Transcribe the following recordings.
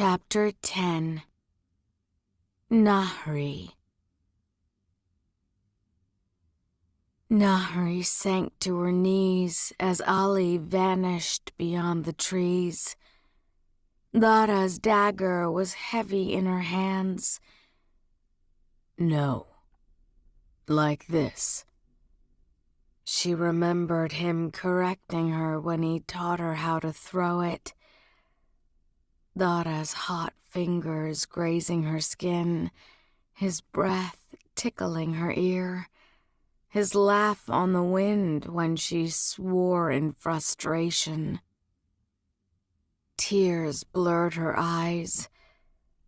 Chapter 10. Nahri. Nahri sank to her knees as Ali vanished beyond the trees. Dara's dagger was heavy in her hands. No. Like this. She remembered him correcting her when he taught her how to throw it. Dara's hot fingers grazing her skin, his breath tickling her ear, his laugh on the wind when she swore in frustration. Tears blurred her eyes.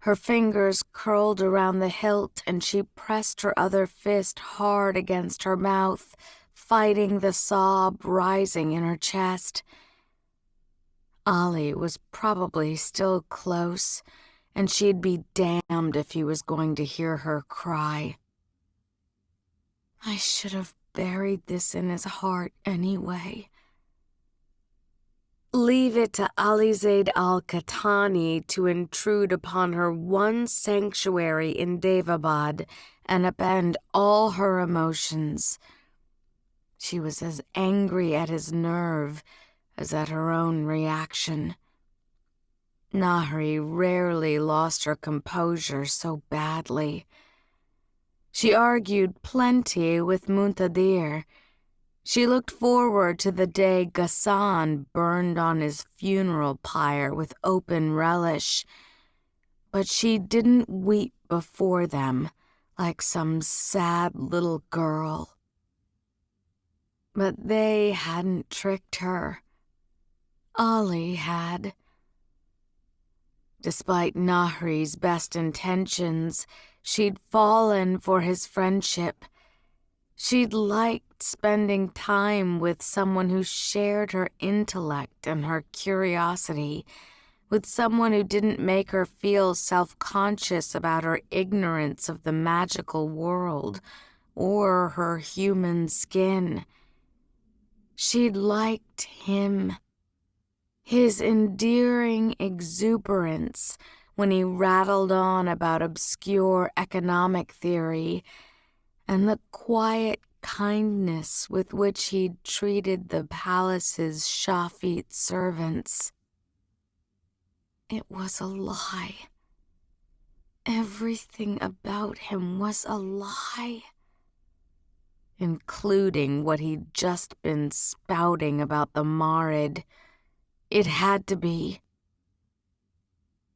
Her fingers curled around the hilt and she pressed her other fist hard against her mouth, fighting the sob rising in her chest. Ali was probably still close, and she'd be damned if he was going to hear her cry. I should have buried this in his heart anyway. Leave it to Alizade al-Qahtani to intrude upon her one sanctuary in Daevabad and upend all her emotions. She was as angry at his nerve as at her own reaction. Nahri rarely lost her composure so badly. She argued plenty with Muntadir. She looked forward to the day Ghassan burned on his funeral pyre with open relish, but she didn't weep before them like some sad little girl. But they hadn't tricked her. Ali had. Despite Nahri's best intentions, she'd fallen for his friendship. She'd liked spending time with someone who shared her intellect and her curiosity, with someone who didn't make her feel self-conscious about her ignorance of the magical world or her human skin. She'd liked him. His endearing exuberance when he rattled on about obscure economic theory, and the quiet kindness with which he'd treated the palace's Shafit servants. It was a lie. Everything about him was a lie, including what he'd just been spouting about the Marid. It had to be.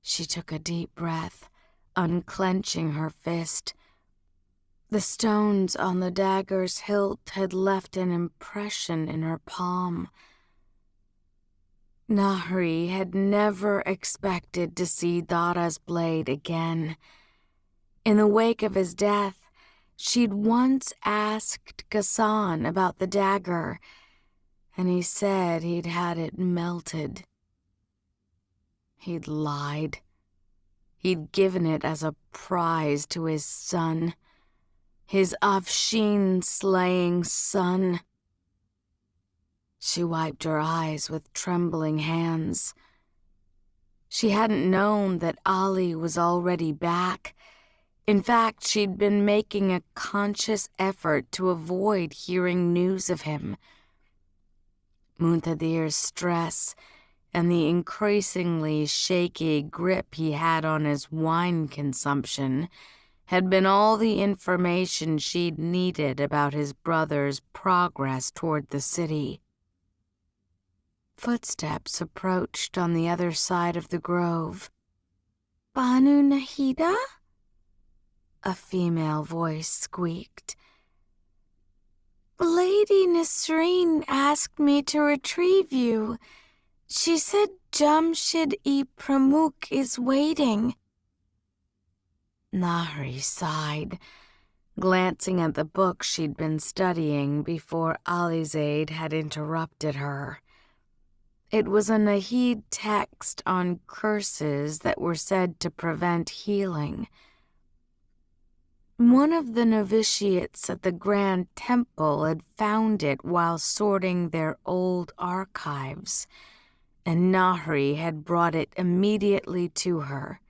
She took a deep breath, unclenching her fist. The stones on the dagger's hilt had left an impression in her palm. Nahri had never expected to see Dara's blade again. In the wake of his death, she'd once asked Ghassan about the dagger, and he said he'd had it melted. He'd lied. He'd given it as a prize to his son, his Afshin-slaying son. She wiped her eyes with trembling hands. She hadn't known that Ali was already back. In fact, she'd been making a conscious effort to avoid hearing news of him. Muntadir's stress and the increasingly shaky grip he had on his wine consumption had been all the information she'd needed about his brother's progress toward the city. Footsteps approached on the other side of the grove. "Banu Nahida?" a female voice squeaked. "Lady Nasreen asked me to retrieve you. She said Jamshid-e-Pramukh is waiting." Nahri sighed, glancing at the book she'd been studying before Alizade had interrupted her. It was a Nahid text on curses that were said to prevent healing. One of the novitiates at the Grand Temple had found it while sorting their old archives, and Nahri had brought it immediately to her.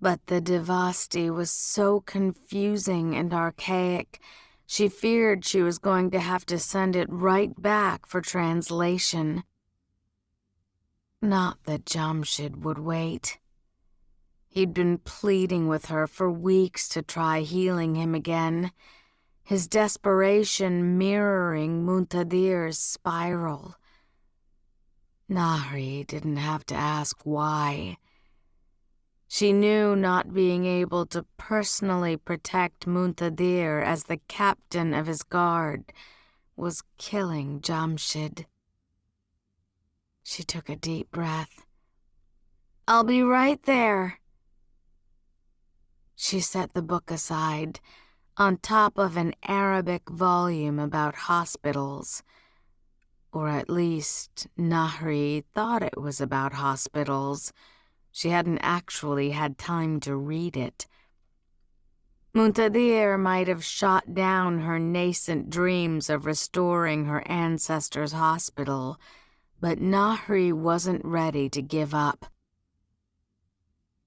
But the Devasti was so confusing and archaic, she feared she was going to have to send it right back for translation. Not that Jamshid would wait. He'd been pleading with her for weeks to try healing him again, his desperation mirroring Muntadir's spiral. Nahri didn't have to ask why. She knew not being able to personally protect Muntadir as the captain of his guard was killing Jamshid. She took a deep breath. "I'll be right there." She set the book aside, on top of an Arabic volume about hospitals. Or at least, Nahri thought it was about hospitals. She hadn't actually had time to read it. Muntadir might have shot down her nascent dreams of restoring her ancestors' hospital, but Nahri wasn't ready to give up.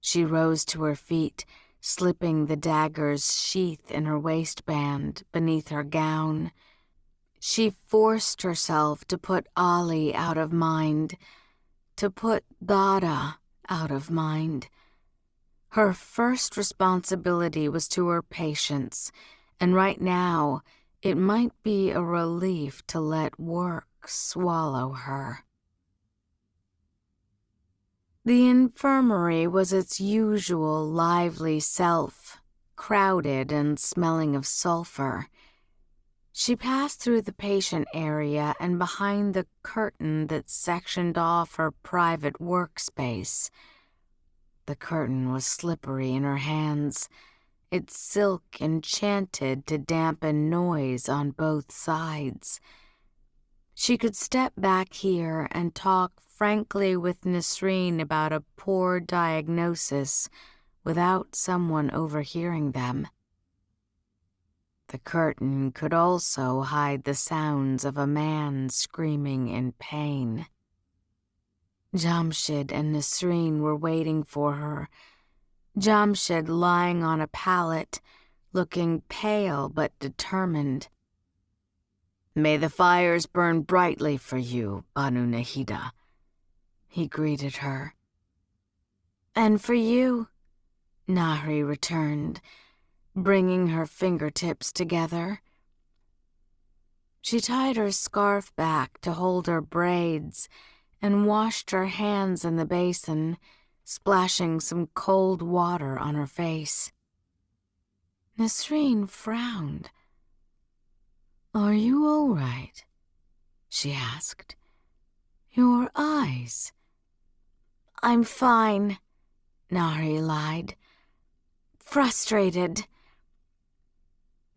She rose to her feet, slipping the dagger's sheath in her waistband beneath her gown. She forced herself to put Ali out of mind, to put Dada out of mind. Her first responsibility was to her patients, and right now it might be a relief to let work swallow her. The infirmary was its usual lively self, crowded and smelling of sulfur. She passed through the patient area and behind the curtain that sectioned off her private workspace. The curtain was slippery in her hands, its silk enchanted to dampen noise on both sides. She could step back here and talk frankly with Nasreen about a poor diagnosis without someone overhearing them. The curtain could also hide the sounds of a man screaming in pain. Jamshid and Nasreen were waiting for her, Jamshid lying on a pallet, looking pale but determined. "May the fires burn brightly for you, Banu Nahida," he greeted her. "And for you," Nahri returned, bringing her fingertips together. She tied her scarf back to hold her braids and washed her hands in the basin, splashing some cold water on her face. Nasreen frowned. "Are you all right?" she asked. "Your eyes." "I'm fine," Nahri lied. "Frustrated."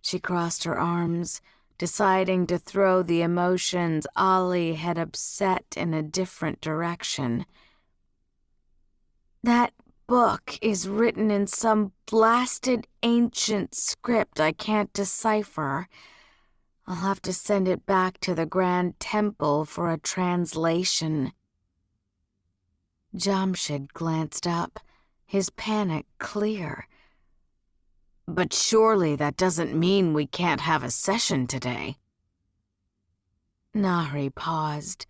She crossed her arms, deciding to throw the emotions Ali had upset in a different direction. "That book is written in some blasted ancient script I can't decipher. I'll have to send it back to the Grand Temple for a translation." Jamshid glanced up, his panic clear. "But surely that doesn't mean we can't have a session today." Nahri paused.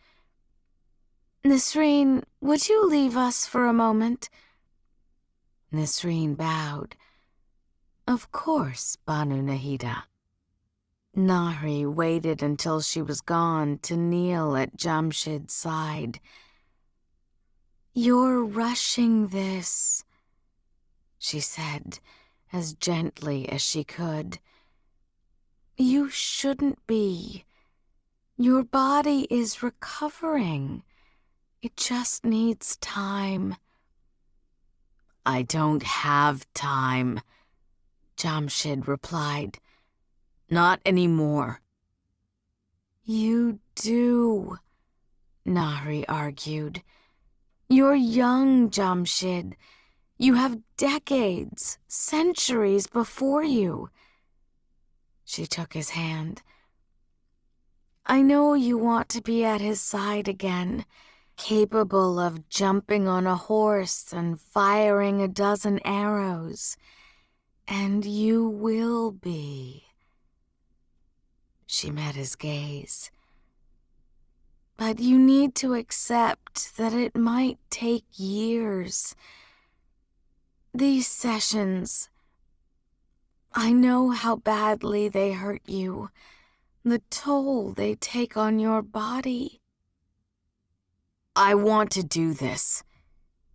"Nasreen, would you leave us for a moment?" Nasreen bowed. "Of course, Banu Nahida." Nahri waited until she was gone to kneel at Jamshid's side. "You're rushing this," she said, as gently as she could. "You shouldn't be. Your body is recovering. It just needs time." "I don't have time," Jamshid replied. "Not anymore." "You do," Nahri argued. "You're young, Jamshid. You have decades, centuries before you." She took his hand. "I know you want to be at his side again. capable of jumping on a horse and firing a dozen arrows. And you will be. She met his gaze. But you need to accept that it might take years. These sessions, I know how badly they hurt you, the toll they take on your body. I want to do this,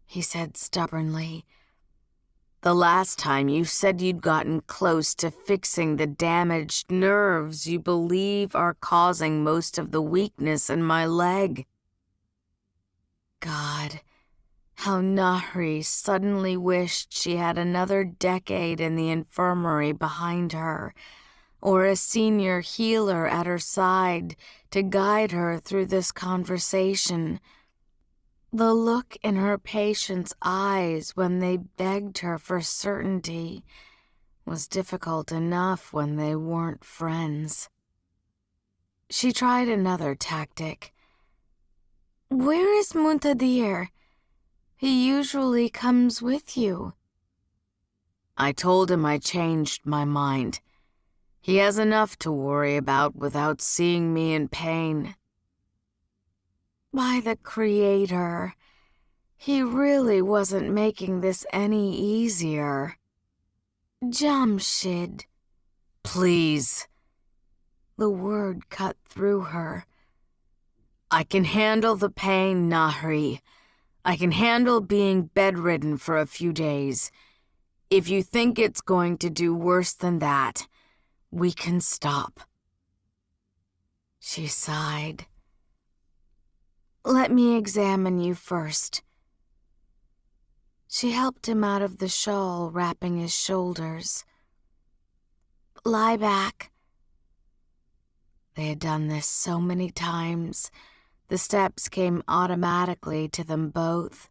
he said stubbornly. The last time you said you'd gotten close to fixing the damaged nerves you believe are causing most of the weakness in my leg. God, how Nahri suddenly wished she had another decade in the infirmary behind her, or a senior healer at her side to guide her through this conversation. The look in her patient's eyes when they begged her for certainty was difficult enough when they weren't friends. She tried another tactic. Where is Muntadir? He usually comes with you. I told him I changed my mind. He has enough to worry about without seeing me in pain. By the Creator, he really wasn't making this any easier. Jamshid. Please. The word cut through her. I can handle the pain, Nahri. I can handle being bedridden for a few days. If you think it's going to do worse than that, we can stop. She sighed. Let me examine you first. She helped him out of the shawl wrapping his shoulders. Lie back. They had done this so many times, the steps came automatically to them both.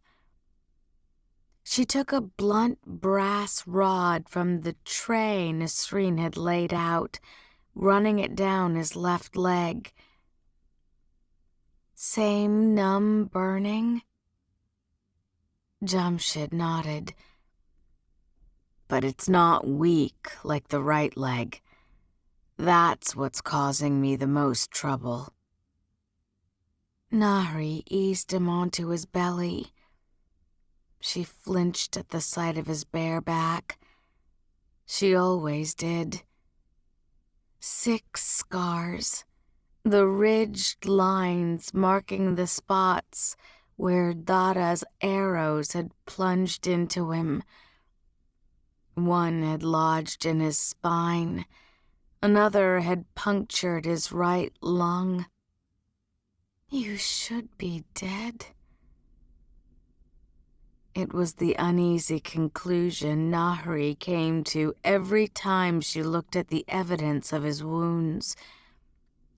She took a blunt brass rod from the tray Nasreen had laid out, running it down his left leg. Same numb burning? Jamshid nodded. But it's not weak like the right leg. That's what's causing me the most trouble. Nahri eased him onto his belly. She flinched at the sight of his bare back. She always did. 6 scars. The ridged lines marking the spots where Dada's arrows had plunged into him. One had lodged in his spine. Another had punctured his right lung. You should be dead. It was the uneasy conclusion Nahri came to every time she looked at the evidence of his wounds.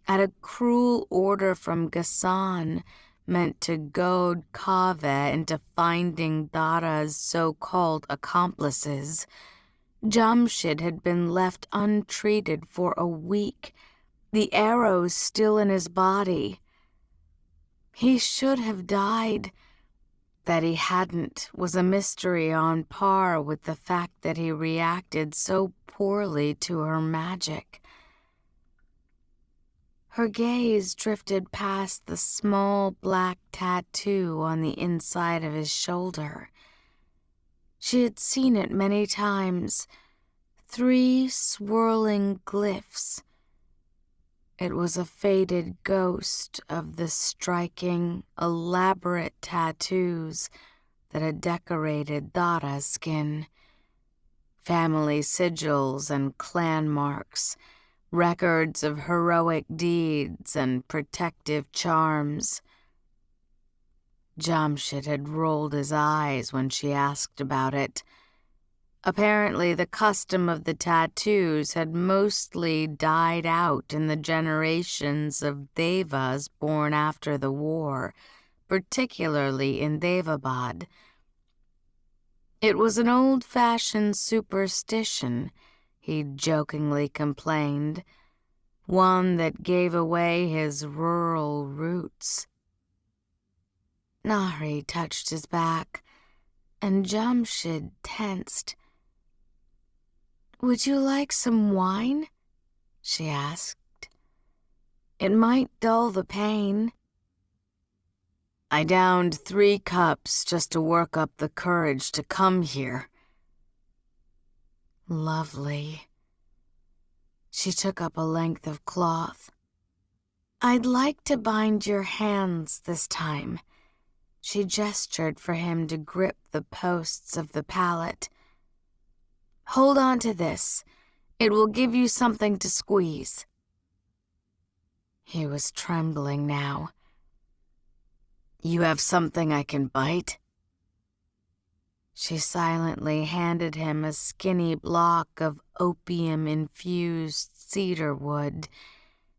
At a cruel order from Ghassan meant to goad Kaveh into finding Dara's so-called accomplices, Jamshid had been left untreated for a week, the arrows still in his body. He should have died. That he hadn't was a mystery on par with the fact that he reacted so poorly to her magic. Her gaze drifted past the small black tattoo on the inside of his shoulder. She had seen it many times, 3 swirling glyphs. It was a faded ghost of the striking, elaborate tattoos that had decorated Dada's skin. Family sigils and clan marks, records of heroic deeds and protective charms. Jamshid had rolled his eyes when she asked about it. Apparently, the custom of the tattoos had mostly died out in the generations of Devas born after the war, particularly in Daevabad. It was an old-fashioned superstition, he jokingly complained, one that gave away his rural roots. Nahri touched his back, and Jamshid tensed. "Would you like some wine?" she asked. "It might dull the pain." "I downed 3 cups just to work up the courage to come here." "Lovely." She took up a length of cloth. "I'd like to bind your hands this time." She gestured for him to grip the posts of the pallet. "Hold on to this. It will give you something to squeeze." He was trembling now. "You have something I can bite?" She silently handed him a skinny block of opium-infused cedar wood,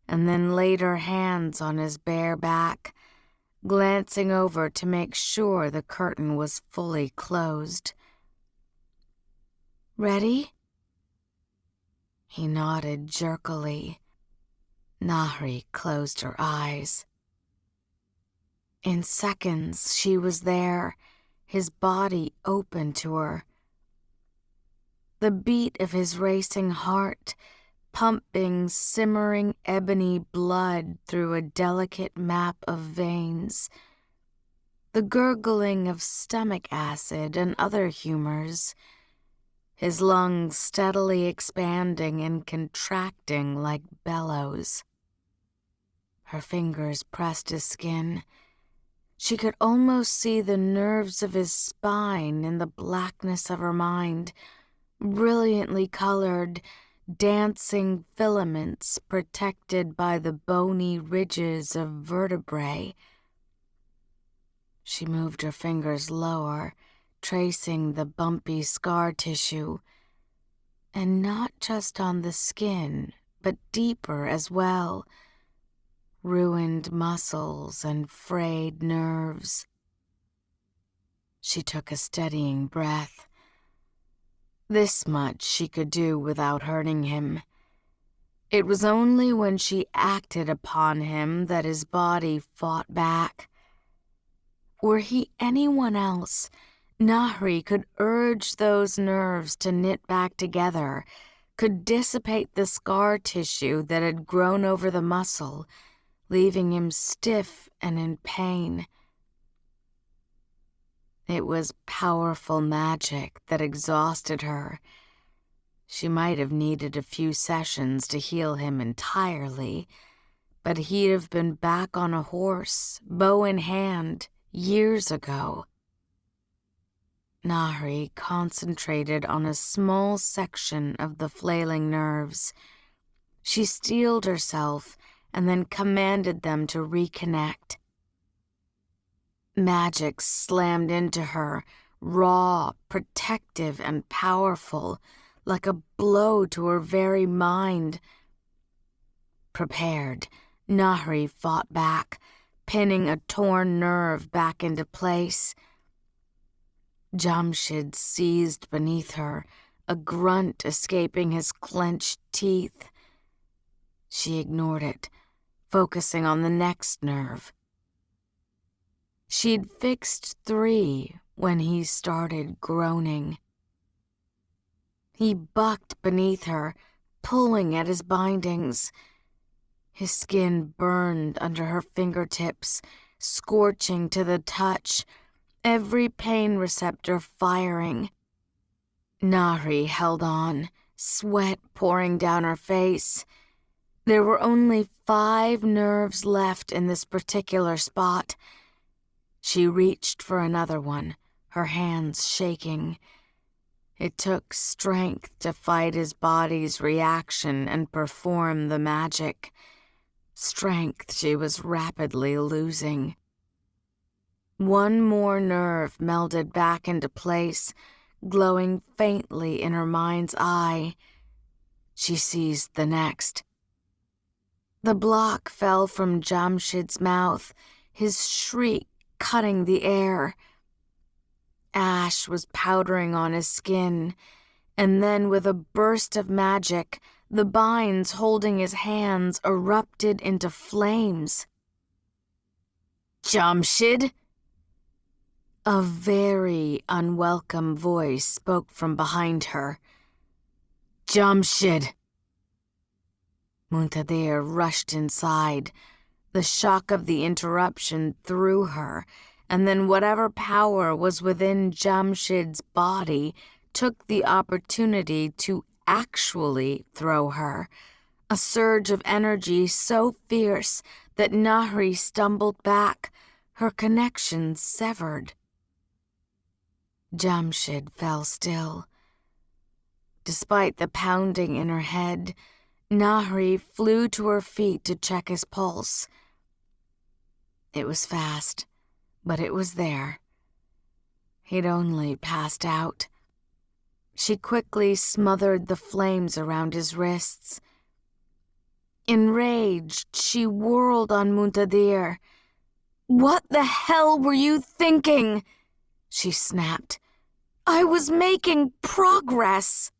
and then laid her hands on his bare back, glancing over to make sure the curtain was fully closed. "Ready?" He nodded jerkily. Nahri closed her eyes. In seconds, she was there, his body open to her. The beat of his racing heart, pumping simmering ebony blood through a delicate map of veins. The gurgling of stomach acid and other humors. His lungs steadily expanding and contracting like bellows. Her fingers pressed his skin. She could almost see the nerves of his spine in the blackness of her mind, brilliantly colored, dancing filaments protected by the bony ridges of vertebrae. She moved her fingers lower, tracing the bumpy scar tissue, and not just on the skin, but deeper as well. Ruined muscles and frayed nerves. She took a steadying breath. This much she could do without hurting him. It was only when she acted upon him that his body fought back. Were he anyone else, Nahri could urge those nerves to knit back together, could dissipate the scar tissue that had grown over the muscle, leaving him stiff and in pain. It was powerful magic that exhausted her. She might have needed a few sessions to heal him entirely, but he'd have been back on a horse, bow in hand, years ago. Nahri concentrated on a small section of the flailing nerves. She steeled herself and then commanded them to reconnect. Magic slammed into her, raw, protective, and powerful, like a blow to her very mind. Prepared, Nahri fought back, pinning a torn nerve back into place. Jamshid seized beneath her, a grunt escaping his clenched teeth. She ignored it, focusing on the next nerve. She'd fixed 3 when he started groaning. He bucked beneath her, pulling at his bindings. His skin burned under her fingertips, scorching to the touch, every pain receptor firing. Nahri held on, sweat pouring down her face. There were only 5 nerves left in this particular spot. She reached for another one, her hands shaking. It took strength to fight his body's reaction and perform the magic. Strength she was rapidly losing. One more nerve melded back into place, glowing faintly in her mind's eye. She seized the next. The block fell from Jamshid's mouth, his shriek cutting the air. Ash was powdering on his skin, and then with a burst of magic, the binds holding his hands erupted into flames. "Jamshid!" A very unwelcome voice spoke from behind her. "Jamshid!" Muntadir rushed inside. The shock of the interruption threw her, and then whatever power was within Jamshid's body took the opportunity to actually throw her. A surge of energy so fierce that Nahri stumbled back, her connection severed. Jamshid fell still. Despite the pounding in her head, Nahri flew to her feet to check his pulse. It was fast, but it was there. He'd only passed out. She quickly smothered the flames around his wrists. Enraged, she whirled on Muntadir. "What the hell were you thinking?" she snapped. "I was making progress."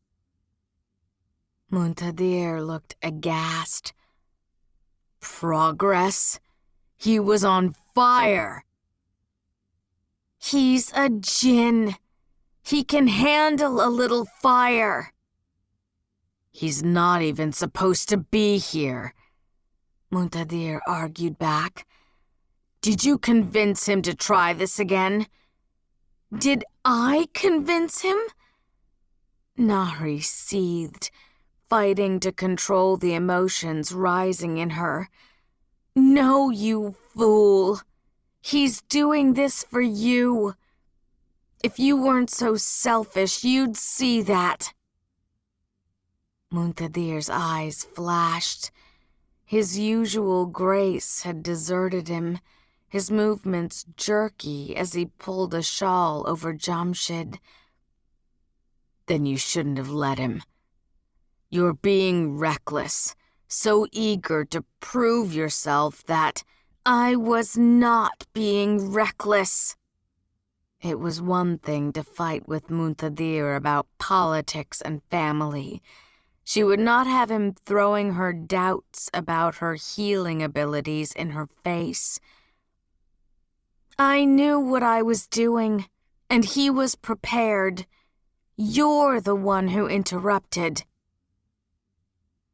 Muntadir looked aghast. "Progress? He was on fire." "He's a djinn. He can handle a little fire." "He's not even supposed to be here," Muntadir argued back. "Did you convince him to try this again?" "Did I convince him?" Nahri seethed, fighting to control the emotions rising in her. "No, you fool. He's doing this for you. If you weren't so selfish, you'd see that." Muntadir's eyes flashed. His usual grace had deserted him, his movements jerky as he pulled a shawl over Jamshid. "Then you shouldn't have let him. You're being reckless, so eager to prove yourself that—" "I was not being reckless." It was one thing to fight with Muntadir about politics and family. She would not have him throwing her doubts about her healing abilities in her face. "I knew what I was doing, and he was prepared. You're the one who interrupted."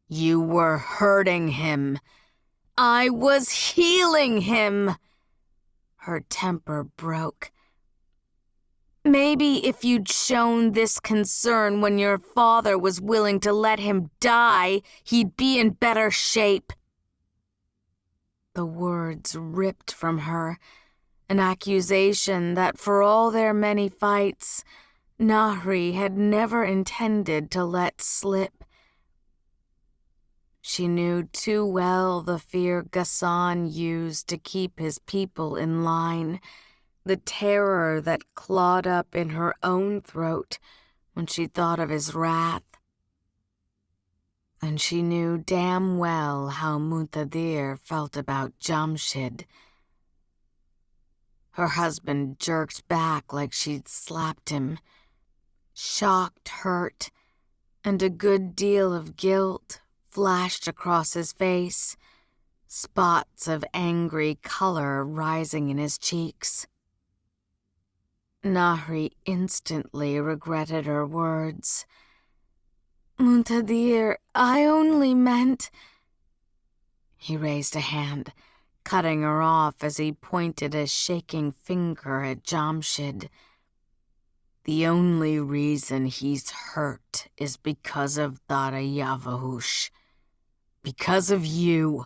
"You were hurting him." "I was healing him." Her temper broke. "Maybe if you'd shown this concern when your father was willing to let him die, he'd be in better shape." The words ripped from her, an accusation that for all their many fights, Nahri had never intended to let slip. She knew too well the fear Ghassan used to keep his people in line, the terror that clawed up in her own throat when she thought of his wrath. And she knew damn well how Muntadir felt about Jamshid. Her husband jerked back like she'd slapped him. Shocked hurt, and a good deal of guilt flashed across his face, spots of angry color rising in his cheeks. Nahri instantly regretted her words. "Muntadir, I only meant—" He raised a hand, cutting her off as he pointed a shaking finger at Jamshid. "The only reason he's hurt is because of Daevabad. Because of you.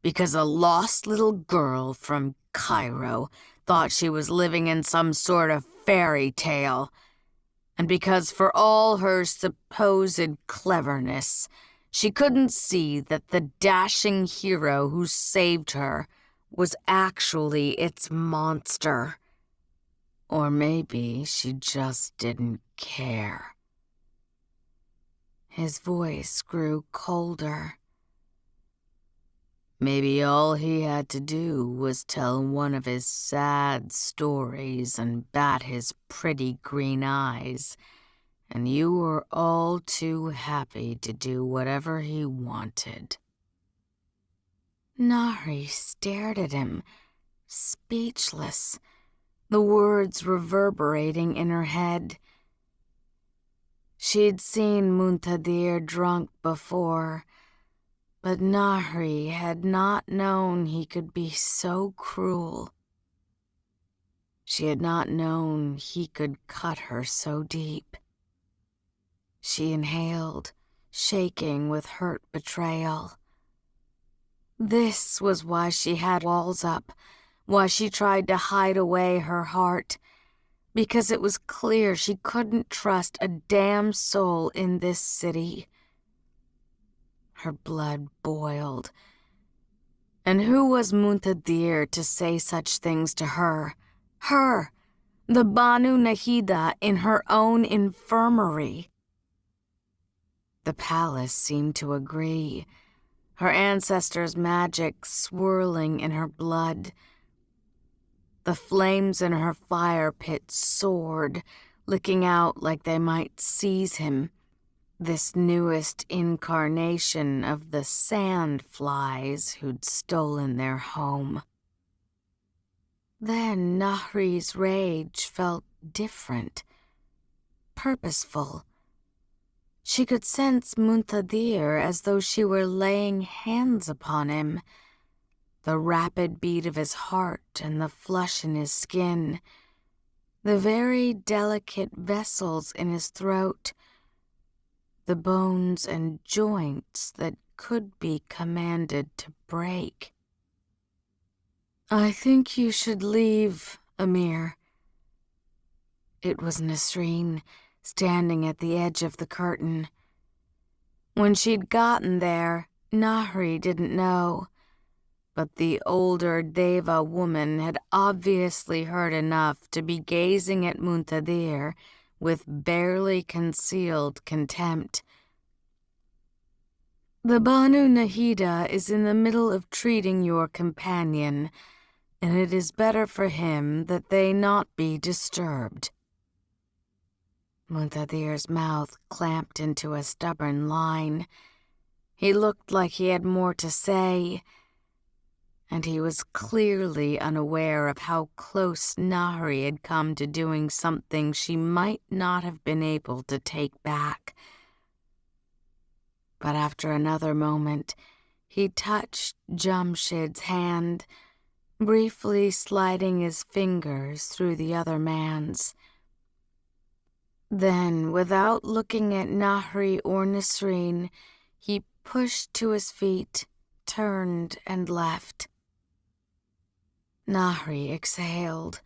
Because a lost little girl from Cairo thought she was living in some sort of fairy tale. And because for all her supposed cleverness, she couldn't see that the dashing hero who saved her was actually its monster. Or maybe she just didn't care." His voice grew colder. "Maybe all he had to do was tell one of his sad stories and bat his pretty green eyes, and you were all too happy to do whatever he wanted." Nahri stared at him, speechless. the words reverberating in her head. She'd seen Muntadir drunk before, but Nahri had not known he could be so cruel. She had not known he could cut her so deep. She inhaled, shaking with hurt betrayal. This was why she had walls up, why she tried to hide away her heart, because it was clear she couldn't trust a damn soul in this city. Her blood boiled. And who was Muntadir to say such things to her? Her, the Banu Nahida in her own infirmary. The palace seemed to agree, her ancestors' magic swirling in her blood. The flames in her fire pit soared, licking out like they might seize him, this newest incarnation of the sand flies who'd stolen their home. Then Nahri's rage felt different, purposeful. She could sense Muntadir as though she were laying hands upon him, the rapid beat of his heart and the flush in his skin, the very delicate vessels in his throat, the bones and joints that could be commanded to break. "I think you should leave, Amir." It was Nasreen, standing at the edge of the curtain. When she'd gotten there, Nahri didn't know, but the older Deva woman had obviously heard enough to be gazing at Muntadir with barely concealed contempt. "The Banu Nahida is in the middle of treating your companion, and it is better for him that they not be disturbed." Muntadir's mouth clamped into a stubborn line. He looked like he had more to say, and he was clearly unaware of how close Nahri had come to doing something she might not have been able to take back. But after another moment, he touched Jamshid's hand, briefly sliding his fingers through the other man's. Then, without looking at Nahri or Nasreen, he pushed to his feet, turned, and left. Nahri exhaled,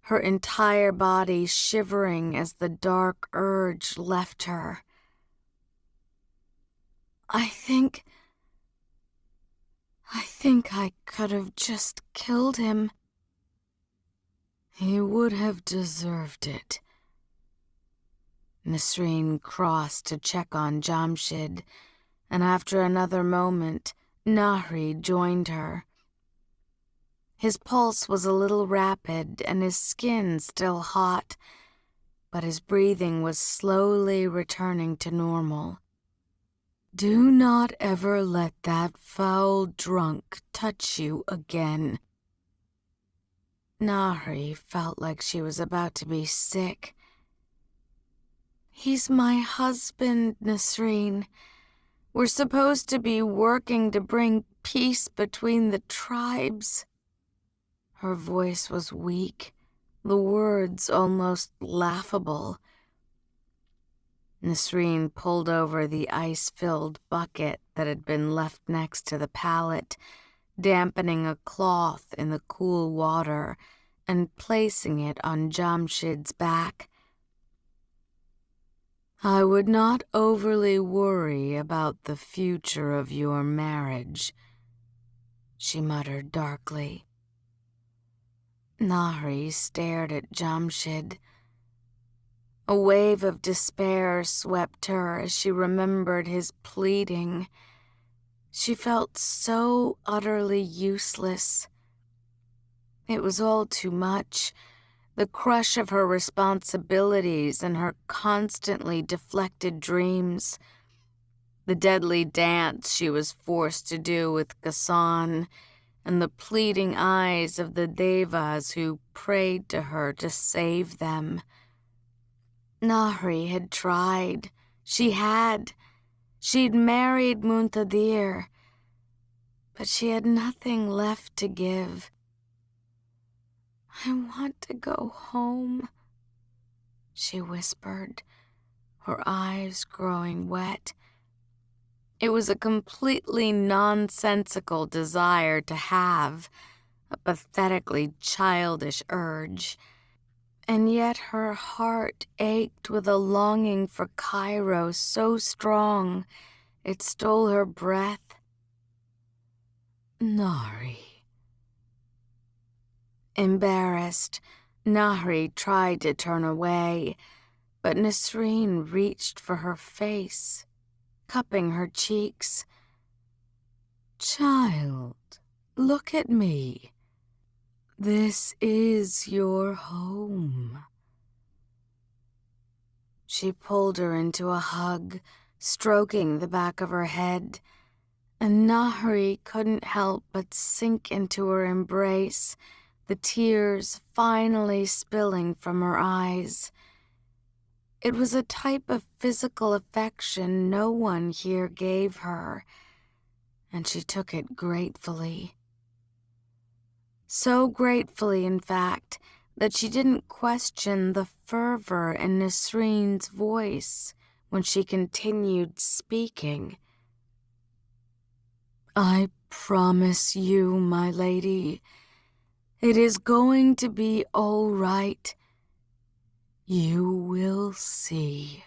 her entire body shivering as the dark urge left her. I think I could have just killed him." "He would have deserved it." Nasreen crossed to check on Jamshid, and after another moment, Nahri joined her. His pulse was a little rapid and his skin still hot, but his breathing was slowly returning to normal. "Do not ever let that foul drunk touch you again." Nahri felt like she was about to be sick. "He's my husband, Nasreen. We're supposed to be working to bring peace between the tribes." Her voice was weak, the words almost laughable. Nasreen pulled over the ice-filled bucket that had been left next to the pallet, dampening a cloth in the cool water and placing it on Jamshid's back. "I would not overly worry about the future of your marriage," she muttered darkly. Nahri stared at Jamshid. A wave of despair swept her as she remembered his pleading. She felt so utterly useless. It was all too much. The crush of her responsibilities and her constantly deflected dreams. The deadly dance she was forced to do with Ghassan, and the pleading eyes of the devas who prayed to her to save them. Nahri had tried. She had. She'd married Muntadir, but she had nothing left to give. "I want to go home," she whispered, her eyes growing wet. It was a completely nonsensical desire to have, a pathetically childish urge, and yet her heart ached with a longing for Cairo so strong it stole her breath. Nahri. Embarrassed, Nahri tried to turn away, but Nasreen reached for her face, cupping her cheeks. "Child, look at me. This is your home." She pulled her into a hug, stroking the back of her head, and Nahri couldn't help but sink into her embrace, the tears finally spilling from her eyes. It was a type of physical affection no one here gave her, and she took it gratefully. So gratefully, in fact, that she didn't question the fervor in Nasreen's voice when she continued speaking. "I promise you, my lady, it is going to be all right. You will see."